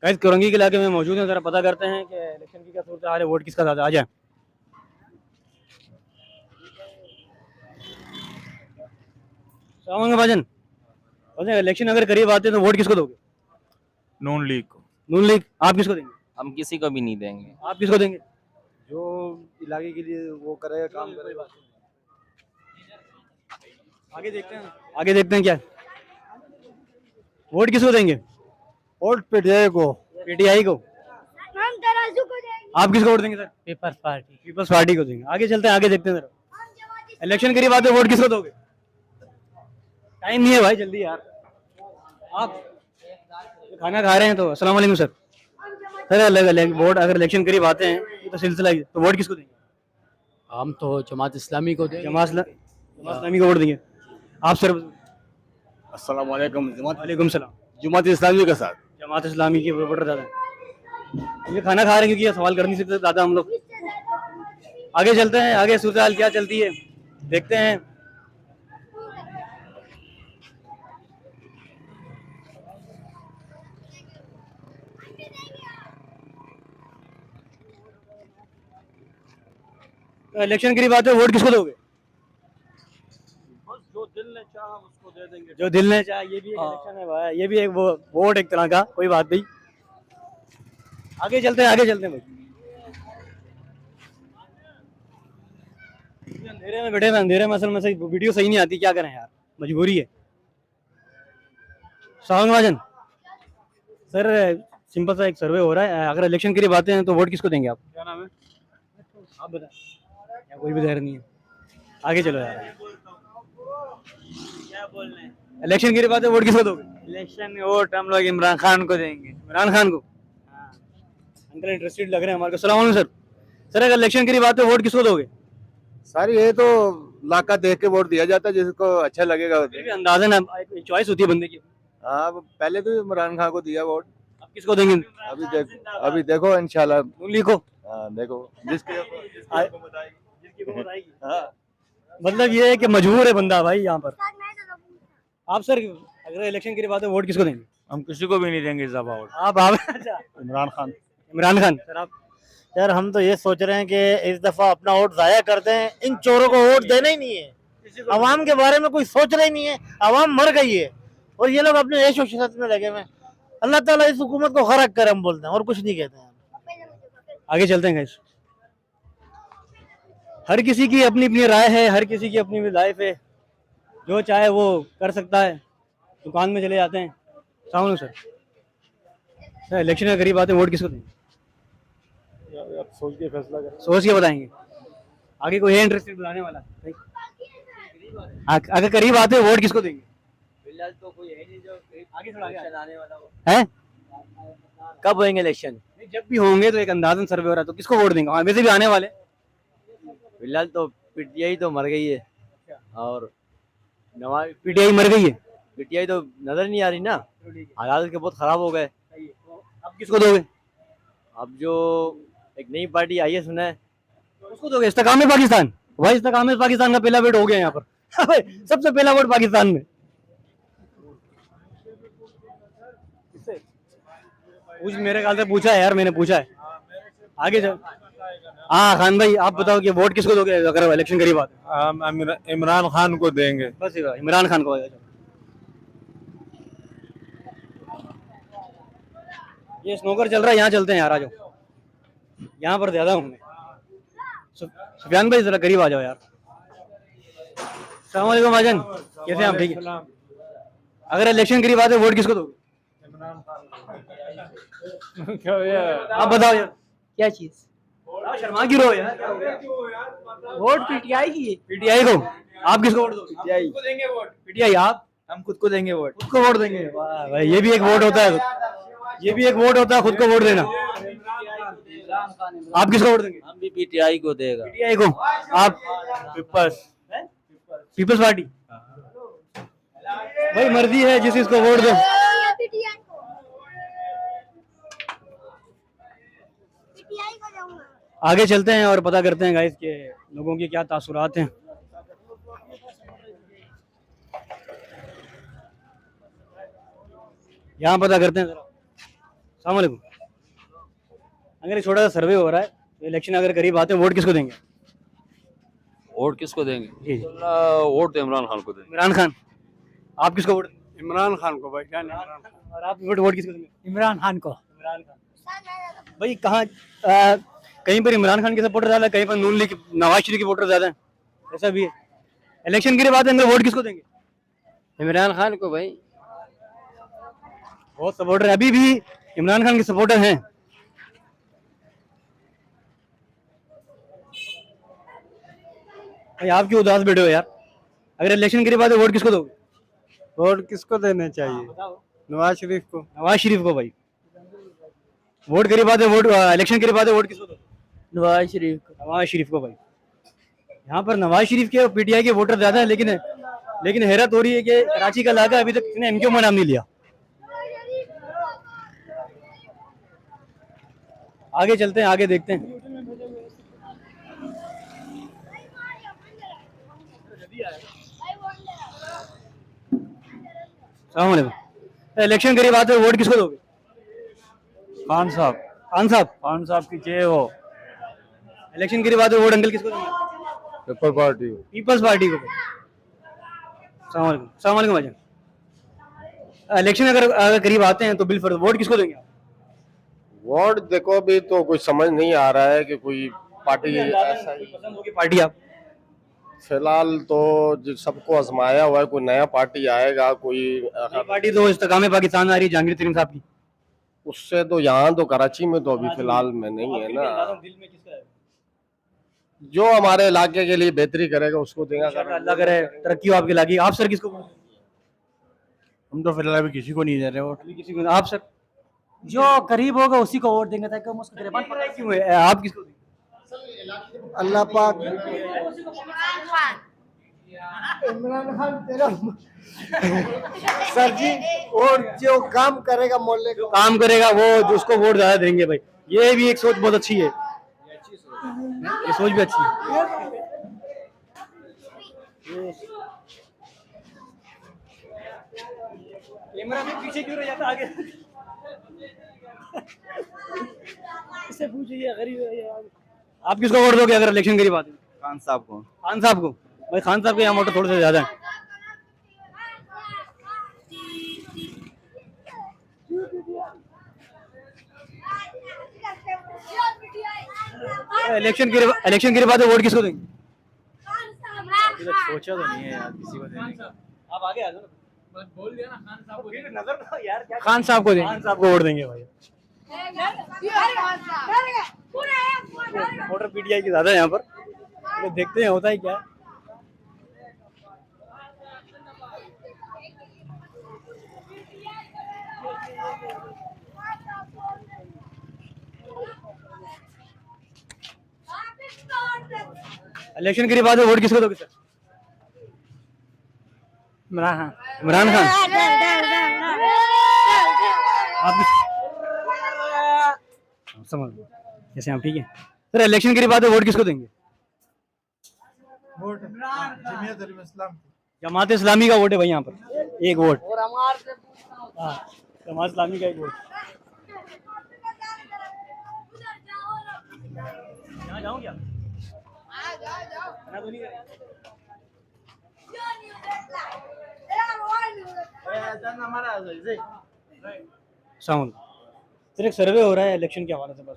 Guys Korangi के इलाके में मौजूद हैं, जरा पता करते हैं कि इलेक्शन की क्या सूरत हाल है, वोट किसका ज़्यादा आ जाए। सलाम भाजन, भाजन इलेक्शन अगर करीब आते हैं तो वोट किसको दोगे? नून लीग को। नून लीग। आप किसको देंगे? हम किसी को भी नहीं देंगे। आप किसको देंगे? जो इलाके के लिए वो करेगा, काम करेगा। आगे देखते हैं क्या वोट किसको देंगे? वोट पीटीआई को। पीटीआई को। हम तराजू को देंगे। आप किसको वोट देंगे सर? पीपल्स पार्टी। पीपल्स पार्टी को देंगे। आगे चलते हैं, आगे देखते हैं जरा। इलेक्शन करीब आते हैं, वोट किसको दोगे? टाइम नहीं है भाई, जल्दी यार। आप खाना खा रहे हैं तो अस्सलाम वालेकुम सर। सर वोट अगर इलेक्शन करीब आते हैं, ये तो सिलसिला है, तो वोट किसको देंगे? हम तो जमात इस्लामी को देंगे। जमात इस्लामी को वोट देंगे। आप सर? अस्सलाम वालेकुम। वालेकुम सलाम। जमात इस्लामी के साथ। जमात इस्लामी के वोटर ज़्यादा हैं। ये खाना खा रहे हैं क्योंकि ये सवाल कर नहीं सकते ज़्यादा हम लोग। आगे चलते हैं, आगे सूरत हाल क्या चलती है देखते हैं। इलेक्शन करीब आते हैं, वोट किसको दोगे? जो दिल ने चाहा उसको दे देंगे। जो दिल ने चाहा। ये भी एक इलेक्शन है भाई, ये भी एक वो वोट एक तरह का, कोई बात नहीं। आगे चलते हैं, आगे चलते हैं भाई। अंधेरे में बैठे हैं, अंधेरे में असल में सही वीडियो सही नहीं आती, क्या करें यार, मजबूरी है। शाहन महाजन सर, सिंपल सा एक सर्वे हो रहा है, अगर इलेक्शन करीब आते हैं तो वोट किसको देंगे आप? क्या नाम है? आप बताएं। या कोई भी धैर्य नहीं है, आगे चलो यार। क्या बोल रहे हैं? इलेक्शन करीब आते हैं, वोट किसको दोगे? इलेक्शन में वोट हम लोग इमरान खान को देंगे। इमरान खान को। अंकल इंटरेस्टेड लग रहे हैं हमारे को। सलाम वालेकुम सर। सर अगर इलेक्शन करीब आते हैं, वोट किसको दोगे? सारी ये तो लाका देख के वोट दिया जाता है, जिसको अच्छा लगेगा। फिर भी अंदाजन एक चॉइस होती है बंदे की। हाँ, पहले तो इमरान खान को दिया वोट। आप किसको देंगे? अभी देखो इंशाल्लाह। नून लीग को। हाँ, देखो जिसके हाँ। मतलब ये है कि मजबूर है बंदा भाई यहाँ पर। आप सर अगर इलेक्शन करीब आते हैं, वोट किसको देंगे? हम किसी को भी नहीं देंगे इस दफा वोट। आप अच्छा। इमरान खान। इमरान खान। सर आप? यार हम तो ये सोच रहे हैं कि इस दफा अपना वोट जाया करते हैं, इन चोरों को वोट देना ही नहीं है। अवाम के बारे में कोई सोच रहा ही नहीं है, अवाम मर गई है और ये लोग अपने ऐश शोशत में लगे हुए हैं। अल्लाह ताला इस हुकूमत को खराब करे, हम बोलते हैं और कुछ नहीं कहते हैं। आगे चलते हैं गाइस। हर किसी की अपनी अपनी राय है, हर किसी की अपनी अपनी लाइफ है, जो चाहे वो कर सकता है। दुकान में चले जाते हैं। सामने सर इलेक्शन के करीब आते हैं, वोट किसको देंगे? सोच के फैसला करें। सोच के बताएंगे। आगे कोई है इंटरेस्टेड बुलाने वाला? अगर करीब आते हैं, वोट किसको देंगे? फिलहाल तो कोई है नहीं जो आगे थोड़ा इलेक्शन आने वाला हो। है। कब होंगे इलेक्शन? जब भी होंगे तो एक अंदाजन सर्वे हो रहा है, तो किसको वोट देंगे? हाँ, वैसे भी आने वाले। फिलहाल तो पीटीआई तो मर गई है और नवाज पीटीआई मर गई है। पीटीआई तो नजर नहीं आ रही ना, हालात के बहुत खराब हो गए। अब किसको दोगे? अब जो एक नई पार्टी आई है सुना है, उसको दोगे। इस्तेकाम पाकिस्तान। भाई इस्तेकाम पाकिस्तान का पहला वोट हो गया यहाँ पर। सबसे पहला वोट पाकिस्तान में। कुछ मेरे ख्याल से पूछा है यार, मैंने पूछा है। आगे चल। हाँ खान भाई, आप बताओ कि वोट किसको दोगे अगर इलेक्शन करीब आते हैं? हम इमरान खान को देंगे। बस इमरान खान को। ये स्नोकर चल रहा है, यहाँ चलते हैं यार, आ जाओ। यहाँ पर ज्यादा हूँ मैं। सुफियान भाई जरा करीब आ जाओ यार। सलाम भाजन, कैसे हैं आप? ठीक है। अगर इलेक्शन करीब आते वोट किसको दोगे? आप बताओ यार। क्या चीज? शर्मा क्यों रहो यार? वोट पीटीआई की है। पीटीआई को। आप किसको वोट दोगे? पीटीआई को देंगे वोट। पीटीआई। आप? हम खुद को देंगे वोट। खुद को वोट देंगे? वाह भाई, ये भी एक वोट होता है, ये भी एक वोट होता है, खुद को वोट देना। आप किसको वोट देंगे? हम भी पीटीआई को देगा। पीटीआई को। आप? पीपल्स पार्टी। भाई मर्जी है, जिस इसको वोट दो। आगे चलते हैं और पता करते हैं गाइस के लोगों की क्या तासुरात हैं। यहाँ पता करते हैं जरा। अस्सलाम वालेकुम। अगर एक छोटा सा सर्वे हो रहा है, इलेक्शन अगर करीब आते हैं, वोट किसको देंगे? वोट किसको देंगे? जी जी। वोट तो इमरान खान को देंगे। इमरान खान। आप किसको वोट देंगे? इमरान खान को भाई, जान इमरान खान। और आप वोट किसको देंगे? इमरान खान को। इमरान खान। भाई कहाँ कहीं पर इमरान खान के सपोर्टर ज्यादा है, कहीं पर नून लीग नवाज शरीफ के वोटर ज्यादा है, ऐसा भी है। इलेक्शन के बाद अंदर वोट किसको देंगे? इमरान खान को भाई। बहुत सपोर्टर अभी भी इमरान खान के सपोर्टर हैं। भाई आप क्यों उदास बैठे हो यार? अगर इलेक्शन के बाद वोट किसको दोगे? वोट किसको देने चाहिए? नवाज शरीफ को। नवाज शरीफ को। भाई वोट करीब आते, वोट इलेक्शन के बाद वोट किसको दोगे? नवाज शरीफ को। नवाज शरीफ को। भाई यहाँ पर नवाज शरीफ के और पीटीआई के वोटर ज्यादा है, लेकिन हैरत हो रही है कि कराची का इलाका अभी तक किसी ने एमक्यू में नाम नहीं लिया। आगे चलते हैं, आगे देखते हैं। अस्सलाम वालेकुम। इलेक्शन करीब आते वोट किसको दोगे? खान साहब। खान साहब। खान साहब की जय हो। इलेक्शन करीब आते वोट अंकल किसको देंगे? People party. पीपल्स पार्टी को। अस्सलाम वालेकुम। अस्सलाम वालेकुम भाईजान। इलेक्शन अगर करीब आते हैं तो बिल फर्ज वोट किसको देंगे आप? वोट देखो अभी तो कुछ समझ नहीं आ रहा है कि कोई पार्टी ऐसा ही। पसंद होगी पार्टी आप? फिलहाल तो जो सबको आजमाया हुआ है, कोई नया पार्टी आएगा, कोई नई पार्टी तो इस्तेकाम पाकिस्तान आ रही है जहांगीर तरीन साहब की। उससे तो यहाँ तो कराची में तो अभी फिलहाल में नहीं है ना। दिल में किसका है? जो हमारे इलाके के लिए बेहतरी करेगा उसको देगा। अल्लाह करे तरक्की हो आपके लागी। आप सर किसको? हम तो फिलहाल अभी किसी को नहीं दे रहे वोट। अभी किसी को? आप सर? जो करीब होगा उसी को वोट देंगे ताकि हम उसको गिरफ्तार पता है क्यों है? आप किसको देंगे? अल्लाह पाक। इमरान खान तेरा सर जी, और जो काम करेगा मोहल्ले को, काम करेगा वो, जो उसको वोट ज्यादा देंगे। भाई ये भी एक सोच बहुत अच्छी है, ये सोच भी अच्छी है। कैमरा में पीछे क्यों रह जाता आगे? इससे पूछिए गरीब है यार। आप किसको वोट दोगे अगर इलेक्शन करीब आते हैं? खान साहब को। खान साहब को। भाई खान साहब के यहाँ वोटर थोड़े से ज्यादा है। इलेक्शन के बाद वोट किसको देंगे? सोचा तो नहीं है यार किसी को देने का। आप आगे आ जाओ ना। बोल दिया ना खान साहब को नजर यार क्या। खान साहब को देंगे। खान साहब को वोट देंगे भाई। वोटर पीटीआई की ज्यादा है यहाँ पर, तो देखते हैं होता है क्या। इलेक्शन के बाद वोट किसको दोगे सर? इमरान खान। इमरान खान। आप समझ लो जैसे आप ठीक है सर। इलेक्शन के बाद वोट किसको देंगे? वोट जमात इस्लामी का वोट है भाई यहाँ पर, एक वोट। हाँ जमात इस्लामी का एक वोट। यहाँ जाऊँ क्या? तो नहीं सर एक सर्वे हो रहा है इलेक्शन के हवाले से, बस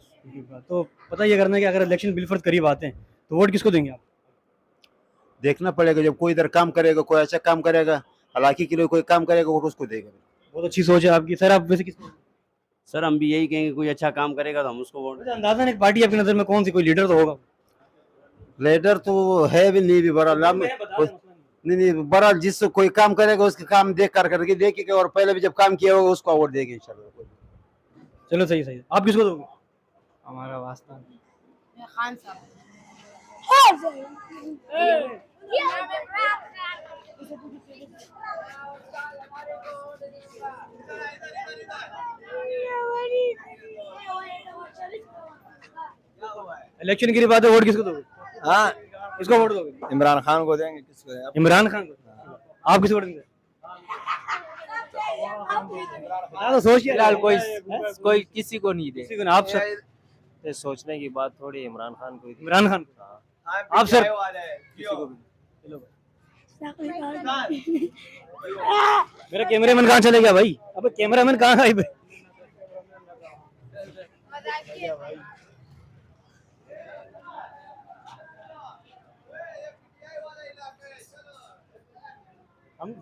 तो पता ये करना है कि अगर इलेक्शन बिल फर्ज करीब आते हैं तो वोट किसको देंगे आप? देखना पड़ेगा, जब कोई इधर काम करेगा, कोई अच्छा काम करेगा, हालांकि के लिए कोई काम करेगा वोट उसको देगा। बहुत अच्छी सोच है आपकी। सर आप वैसे किसको? सर हम भी यही कहेंगे, कोई अच्छा काम करेगा तो हम उसको वोट। अंदाजा एक पार्टी आपकी नजर में कौन सी, कोई लीडर तो होगा? लीडर तो है भी नहीं भी बड़ा नहीं बड़ा, जिससे कोई काम करेगा उसके काम देख कर करके देखेगा, और पहले भी जब काम किया होगा उसको वोट देंगे इंशाल्लाह। चलो सही सही। आप किसको दोगे? हमारा वास्ता खान साहब। इलेक्शन के बाद वोट किसको दोगे? हाँ किसको वोट दोगे? इमरान खान को देंगे। किसको? इमरान खान को। आप किसको वोट देंगे? बता दो, सोच फिलहाल कोई किसी को नहीं दे। किसी को ना, आप सर। ये सोचने की बात थोड़ी इमरान खान को ही दी। इमरान खान को। आप सर किसी को भी। चलो भाई। मेरा कैमरामैन कहाँ चले गया भाई? अबे कैमरामैन कहाँ है भाई? हम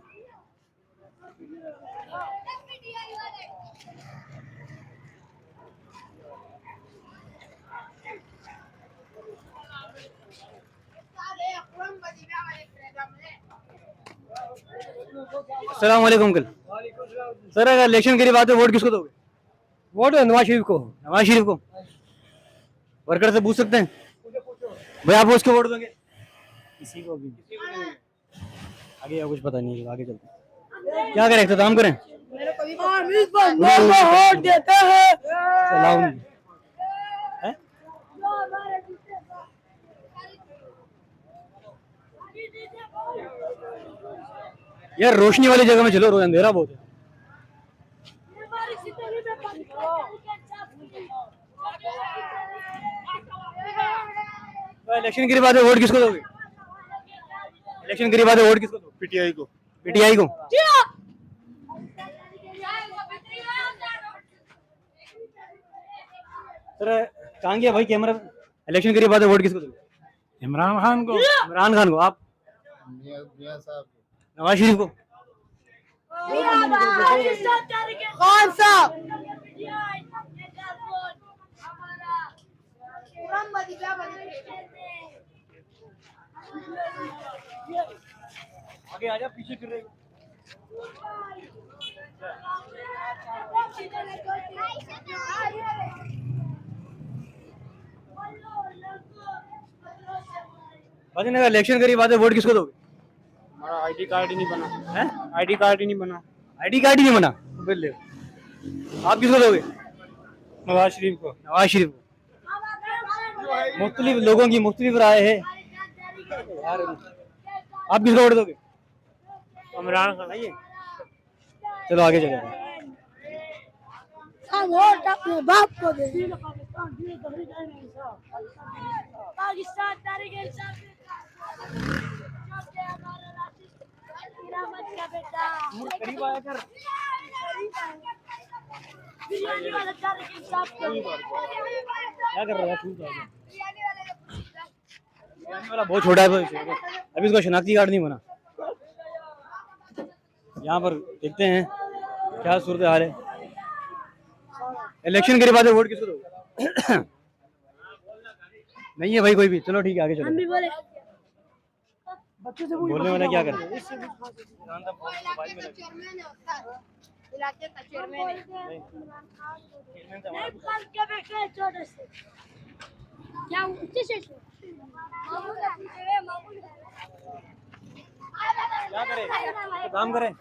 अस्सलाम वालेकुम अंकल। सर अगर इलेक्शन की बात है, वोट किसको दोगे? वोट नवाज शरीफ को। नवाज शरीफ को। वर्कर से पूछ सकते हैं भाई, आप उसको वोट दोगे? किसी को भी। आगे या कुछ पता नहीं है, आगे चलते हैं। क्या करें, इख्तिताम करें? वोट देते हैं। चलाओ नहीं। हैं? यार रोशनी वाली जगह में चलो, रोज अंधेरा बहुत है। तो इलेक्शन की बात है, वोट किसको दोगे? इलेक्शन की बात है, वोट किसको दोगे? पीटीआई को। पीटीआई को। सर कहाँ गया भाई कैमरा? इलेक्शन की बात है, वोट किसको दोगे? इमरान खान को। इमरान खान को। आप? नवाज शरीफ को। कौन सा? आगे आजा, पीछे कर रहे। भाई ने इलेक्शन की बात है, वोट किसको दोगे? हमारा आईडी कार्ड ही नहीं बना। हैं? आईडी कार्ड ही नहीं बना। आईडी कार्ड ही नहीं बना? बिल्ले। आप किसको दोगे? नवाज शरीफ को। नवाज शरीफ को। मुख्तलिफ लोगों की मुख्तलिफ राय है। आप किसको वोट दोगे? इमरान खान। चलो आगे चलो। हम वोट अपने बाप को देंगे। पाकिस्तान तारीख इंसाफ का बेटा। करीब आया कर। बिरयानी वाला तारीख इंसाफ क्या कर रहा है? वाला बहुत छोटा है, अभी इसका शनाख्ती कार्ड नहीं बना। यहाँ पर देखते हैं क्या सूरत हाल है। इलेक्शन के बाद वोट किसको दोगे? नहीं है भाई कोई भी। चलो ठीक है, आगे चलो। हम भी बोले बोलने वाला क्या करे? इलाके का चेयरमैन है। के बेटे छोटे से क्या ऊंचे से क्या करे? काम करें।